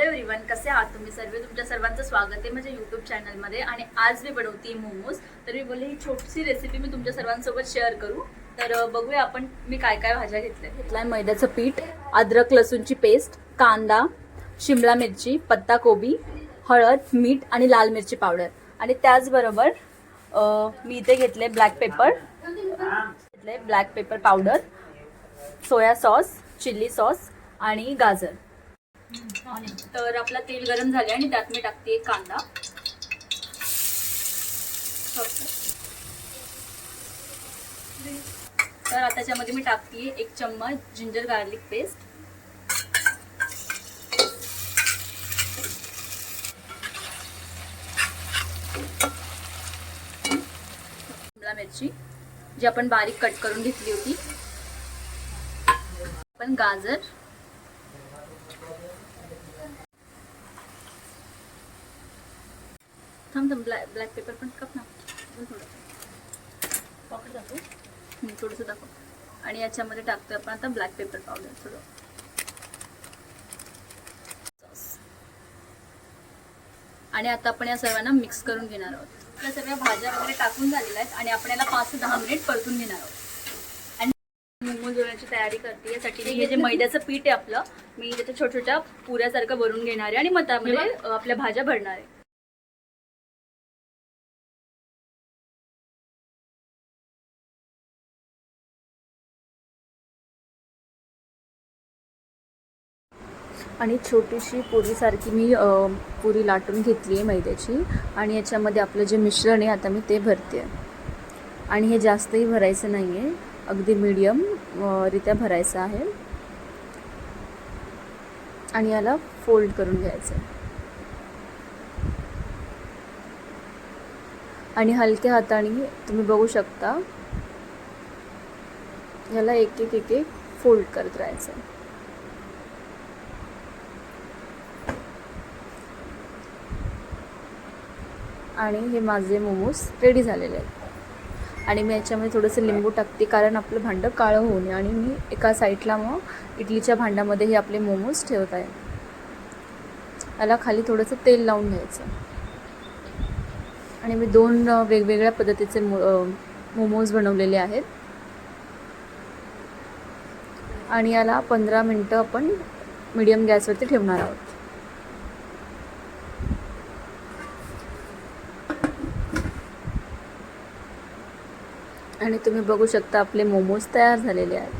Hello everyone, कसे आहात तुम्ही सर्व? तुमच्या सर्वांचं स्वागत आहे माझ्या यूट्यूब चॅनलमध्ये. आणि आज मी बनवते मोमोज. तर मी बोलले ही छोटीशी रेसिपी मी तुमच्या सर्वांसोबत शेअर करू. तर बघूया आपण मी काय काय भाज्या घेतल्या. मैद्याचं पीठ, अद्रक लसूणची पेस्ट, कांदा, शिमला मिरची, पत्ता कोबी, हळद, मीठ आणि लाल मिरची पावडर. आणि त्याचबरोबर मी इथे घेतले black pepper powder, soya sauce, chilli sauce आणि गाजर. तर आपला तेल गरम झाले आणि त्यात मी टाकते कांदा. तर आता त्याच्यामध्ये मी टाकते 1 चम्मच जिंजर गार्लिक पेस्ट, शिमला मिरची जी आपण बारीक कट करून घेतली होती, पण गाजर, थांब ब्लॅक पेपर पण टाक ना, थोडं टाकू, थोडंसं टाकू. आणि याच्यामध्ये टाकतो आपण आता ब्लॅक पेपर पावडर थोडं. आणि आता आपण या सर्वांना मिक्स करून घेणार आहोत. आपल्या सगळ्या भाज्या वगैरे टाकून झालेल्या आहेत आणि आपण याला 5 ते 10 मिनिट परतून घेणार आहोत. आणि मोमोज बनवण्याची तयारी करते. यासाठी हे जे मैद्याचं पीठ आहे आपलं, मी त्याच्या छोट्या छोट्या पुऱ्यासारखं भरून घेणार आहे आणि मग त्यामध्ये आपल्या भाज्या भरणार आहे. आणि छोटीशी पुरीसारखी मी पुरी लाटून घेतली आहे मैद्याची. आणि याच्यामध्ये आपलं जे मिश्रण आहे आता मी ते भरते आहे. आणि हे जास्तही भरायचं नाही आहे, अगदी मीडियम रित्या भरायचं आहे. आणि याला फोल्ड करून घ्यायचं आहे. आणि हलक्या हाताने तुम्ही बघू शकता याला एक एक फोल्ड करत राहायचं आहे. आणि हे माझे मोमोज रेडी झालेले आहेत. आणि मी याच्यामध्ये थोडंसं लिंबू टाकते, कारण आपलं भांडं काळं होऊ नये. आणि मी एका साईडला मग इडलीच्या भांड्यामध्ये हे आपले मोमोज ठेवत आहे. याला खाली थोडंसं तेल लावून घ्यायचं. आणि मी 2 वेगवेगळ्या पद्धतीचे मोमोज बनवलेले आहेत. आणि याला 15 मिनटं आपण मीडियम गॅसवरती ठेवणार आहोत. आणि तुम्ही बघू शकता आपले मोमोज तयार झालेले आहेत.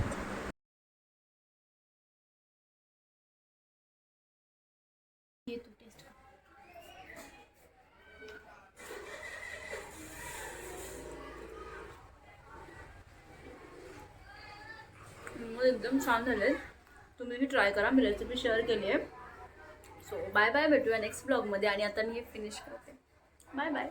मोमोज एकदम छान झाले. तुम्ही ट्राय करा. मी रेसिपी शेअर केली आहे. सो बाय बाय, भेटूया नेक्स्ट ब्लॉगमध्ये. आणि आता मी हे फिनिश करते. Bye bye.